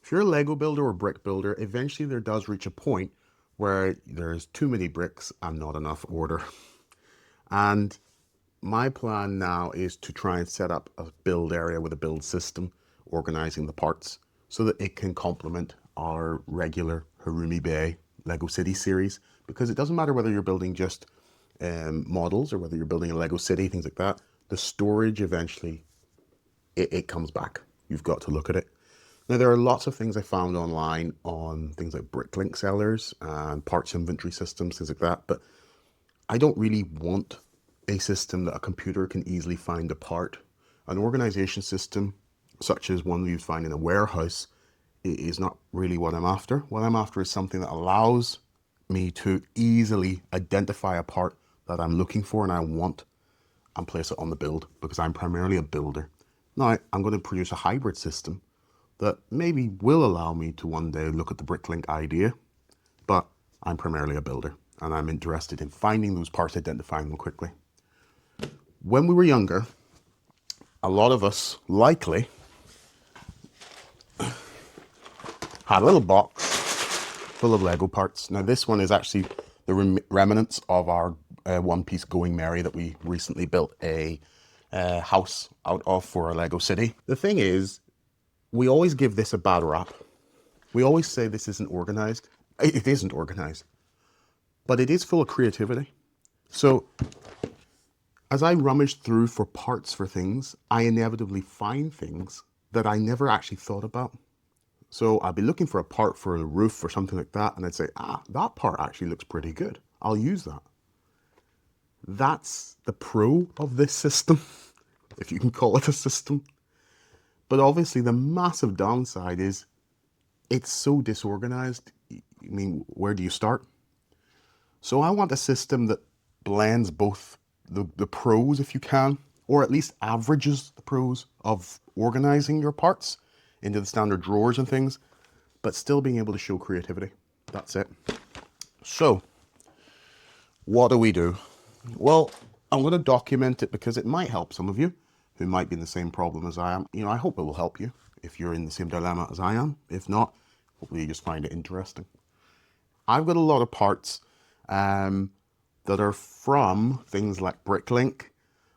If you're a Lego builder or brick builder, eventually there does reach a point where there's too many bricks and not enough order. And my plan now is to try and set up a build area with a build system, organizing the parts so that it can complement our regular Harumi Bay Lego City series. Because it doesn't matter whether you're building just models or whether you're building a Lego City, things like that. The storage eventually, it comes back. You've got to look at it. Now, there are lots of things I found online on things like BrickLink sellers and parts inventory systems, things like that. But I don't really want a system that a computer can easily find a part. An organization system, such as one you'd find in a warehouse, is not really what I'm after. What I'm after is something that allows me to easily identify a part that I'm looking for and I want and place it on the build, because I'm primarily a builder. Now, I'm going to produce a hybrid system that maybe will allow me to one day look at the BrickLink idea, but I'm primarily a builder and I'm interested in finding those parts, identifying them quickly. When we were younger, a lot of us likely had a little box full of Lego parts. Now, this one is actually the remnants of our one-piece Going Merry that we recently built a house out of for a Lego City. The thing is, we always give this a bad rap. We always say this isn't organized. It isn't organized, but it is full of creativity. So as I rummage through for parts for things, I inevitably find things that I never actually thought about. So I'd be looking for a part for a roof or something like that, and I'd say, that part actually looks pretty good. I'll use that. That's the pro of this system, if you can call it a system. But obviously the massive downside is it's so disorganized. I mean, where do you start? So I want a system that blends both the pros, if you can, or at least averages the pros of organizing your parts into the standard drawers and things, but still being able to show creativity. That's it. So what do we do? Well, I'm going to document it because it might help some of you who might be in the same problem as I am. You know, I hope it will help you if you're in the same dilemma as I am. If not, hopefully you just find it interesting. I've got a lot of parts that are from things like BrickLink.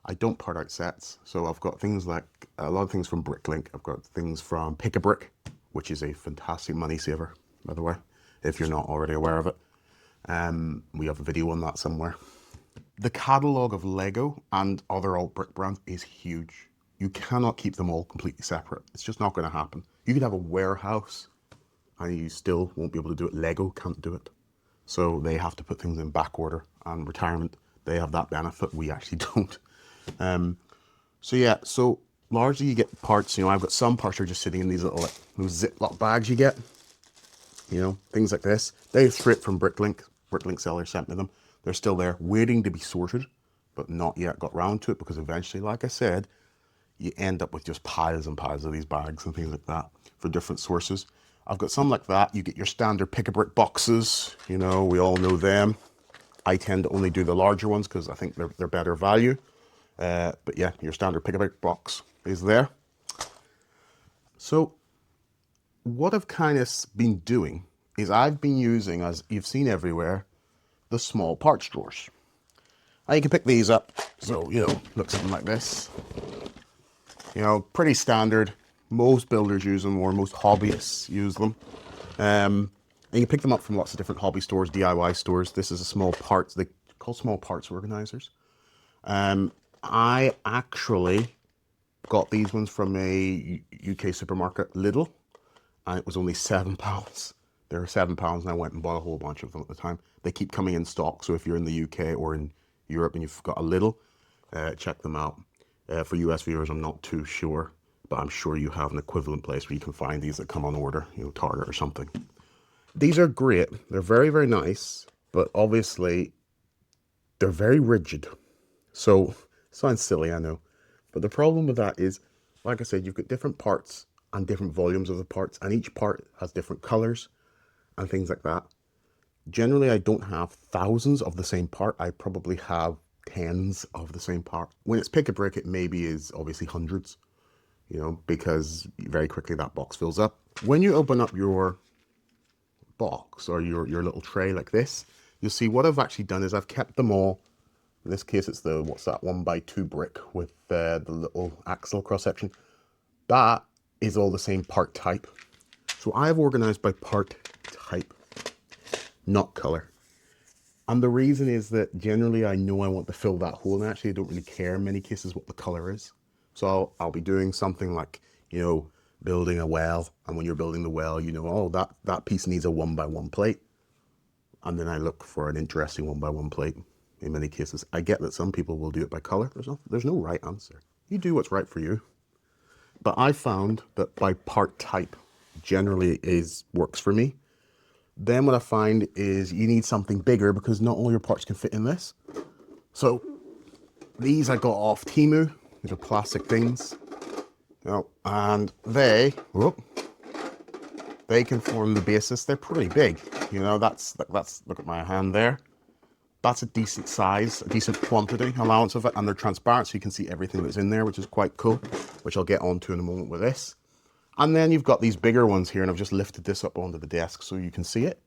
I don't part out sets, so I've got things like a lot of things from BrickLink. I've got things from Pick-a-Brick, which is a fantastic money saver, by the way, if you're not already aware of it. We have a video on that somewhere. The catalogue of Lego and other alt brick brands is huge. You cannot keep them all completely separate. It's just not going to happen. You could have a warehouse and you still won't be able to do it. Lego can't do it. So they have to put things in back order, and retirement, they have that benefit. We actually don't. So largely you get parts, I've got some parts are just sitting in these little those Ziploc bags you get, things like this. They're straight from BrickLink. BrickLink seller sent me them. They're still there waiting to be sorted, but not yet got round to it because eventually, like I said, you end up with just piles and piles of these bags and things like that for different sources. I've got some like that. You get your standard Pick-a-Brick boxes. We all know them. I tend to only do the larger ones because I think they're better value. But yeah, your standard Pick-a-Brick box is there. So what I've kind of been doing is I've been using, as you've seen everywhere, the small parts drawers. Now you can pick these up. So, look something like this. Pretty standard. Most builders use them, or most hobbyists use them. And you pick them up from lots of different hobby stores, DIY stores. This is a small parts, they call small parts organizers. I actually got these ones from a UK supermarket, Lidl, and it was only £7. They were £7 and I went and bought a whole bunch of them at the time. They keep coming in stock, so if you're in the UK or in Europe and you've got a Lidl, check them out. For US viewers, I'm not too sure, but I'm sure you have an equivalent place where you can find these that come on order, Target or something. These are great. They're very, very nice, but obviously they're very rigid. So, sounds silly, I know. But the problem with that is, like I said, you've got different parts and different volumes of the parts, and each part has different colors and things like that. Generally, I don't have thousands of the same part. I probably have tens of the same part. When it's Pick-a-Brick, it maybe is obviously hundreds. you know, because very quickly that box fills up. When you open up your box or your little tray like this, you'll see what I've actually done is I've kept them all. In this case, it's the, what's that, 1x2 brick with the little axle cross section. That is all the same part type. So I have organized by part type, not color. And the reason is that generally I know I want to fill that hole, and actually I don't really care in many cases what the color is. So I'll be doing something like, you know, building a well, and when you're building the well, you know, oh, that piece needs a 1x1 plate. And then I look for an interesting 1x1 plate. In many cases, I get that some people will do it by color. There's no right answer. You do what's right for you. But I found that by part type generally works for me. Then what I find is you need something bigger because not all your parts can fit in this. So these I got off Temu. These are plastic things. You know, and they can form the basis. They're pretty big. You know, that's look at my hand there. That's a decent size, a decent quantity allowance of it, and they're transparent so you can see everything that's in there, which is quite cool, which I'll get onto in a moment with this. And then you've got these bigger ones here, and I've just lifted this up onto the desk so you can see it.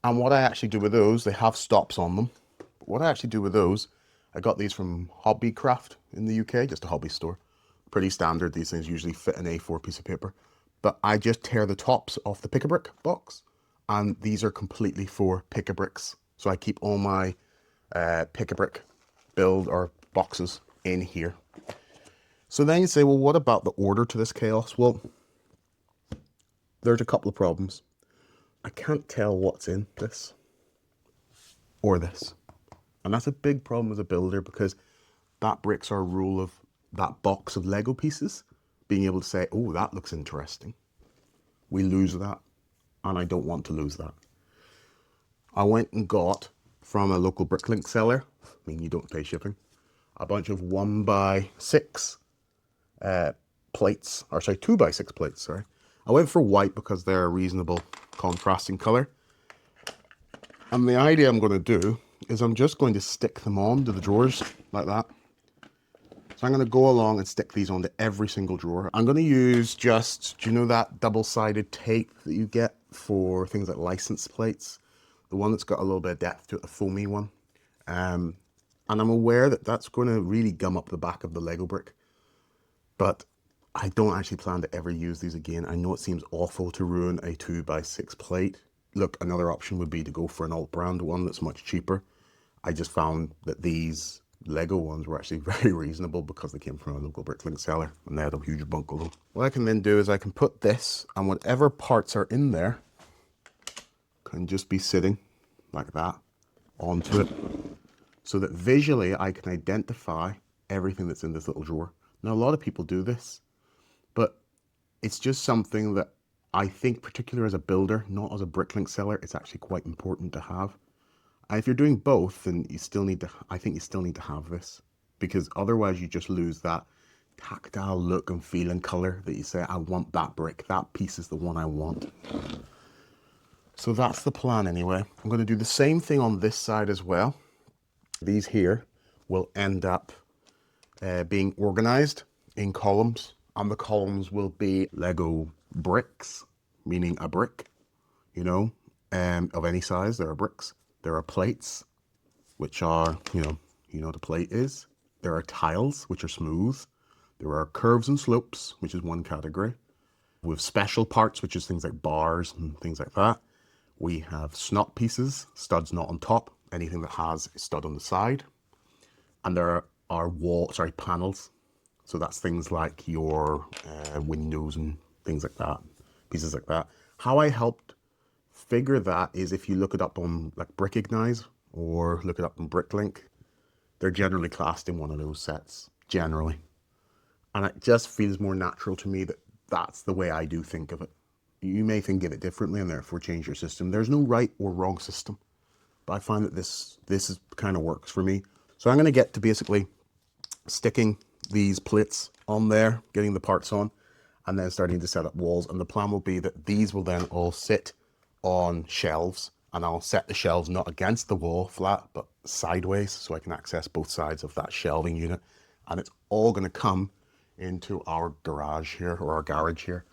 And what I actually do with those, they have stops on them. But what I actually do with those, I got these from Hobbycraft in the UK, just a hobby store. Pretty standard, these things usually fit an A4 piece of paper. But I just tear the tops off the pick-a-brick box, and these are completely for pick-a-bricks. So I keep all my pick-a-brick build or boxes in here. So then you say, well, what about the order to this chaos? Well, there's a couple of problems. I can't tell what's in this or this. And that's a big problem as a builder because that breaks our rule of that box of Lego pieces, being able to say, oh, that looks interesting. We lose that, and I don't want to lose that. I went and got from a local BrickLink seller, I mean, you don't pay shipping, a bunch of 1x6 plates, or sorry, 2x6 plates, sorry. I went for white because they're a reasonable contrasting color. And the idea I'm going to do is I'm just going to stick them onto the drawers like that. So I'm going to go along and stick these onto every single drawer. I'm going to use just, do you know that double-sided tape that you get for things like license plates? The one that's got a little bit of depth to it, the foamy one. And I'm aware that that's going to really gum up the back of the Lego brick. But I don't actually plan to ever use these again. I know it seems awful to ruin a 2x6 plate. Look, another option would be to go for an alt brand one that's much cheaper. I just found that these Lego ones were actually very reasonable because they came from a local BrickLink seller and they had a huge bunk of them. What I can then do is I can put this, and whatever parts are in there can just be sitting like that onto it, so that visually I can identify everything that's in this little drawer. Now, a lot of people do this, but it's just something that I think, particularly as a builder, not as a BrickLink seller, it's actually quite important to have. And if you're doing both, then you still need to, I think you still need to have this, because otherwise you just lose that tactile look and feel and color that you say, I want that brick, that piece is the one I want. So that's the plan anyway. I'm going to do the same thing on this side as well. These here will end up being organized in columns, and the columns will be Lego bricks, meaning a brick, you know, of any size. There are bricks. There are plates, which are, you know what a plate is. There are tiles, which are smooth. There are curves and slopes, which is one category. We have special parts, which is things like bars and things like that. We have snot pieces, studs not on top, anything that has a stud on the side. And there are panels. So that's things like your windows and things like that, pieces like that. How I helped figure that is if you look it up on like BrickIgnite or look it up on BrickLink, they're generally classed in one of those sets, generally. And it just feels more natural to me that that's the way I do think of it. You may think of it differently and therefore change your system. There's no right or wrong system, but I find that this is kind of works for me. So I'm going to get to basically sticking these plates on there, getting the parts on, and then starting to set up walls. And the plan will be that these will then all sit on shelves, and I'll set the shelves not against the wall flat, but sideways, so I can access both sides of that shelving unit. And it's all going to come into our garage here, or our garage here.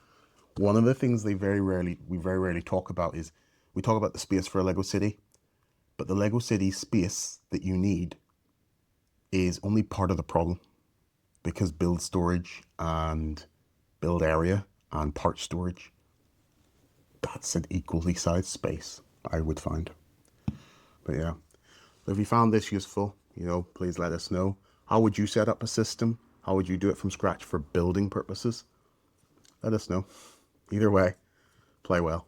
One of the things we very rarely talk about is, we talk about the space for a Lego city, but the Lego city space that you need is only part of the problem, because build storage and build area and part storage, that's an equally sized space, I would find. But yeah, if you found this useful, please let us know. How would you set up a system? How would you do it from scratch for building purposes? Let us know. Either way, play well.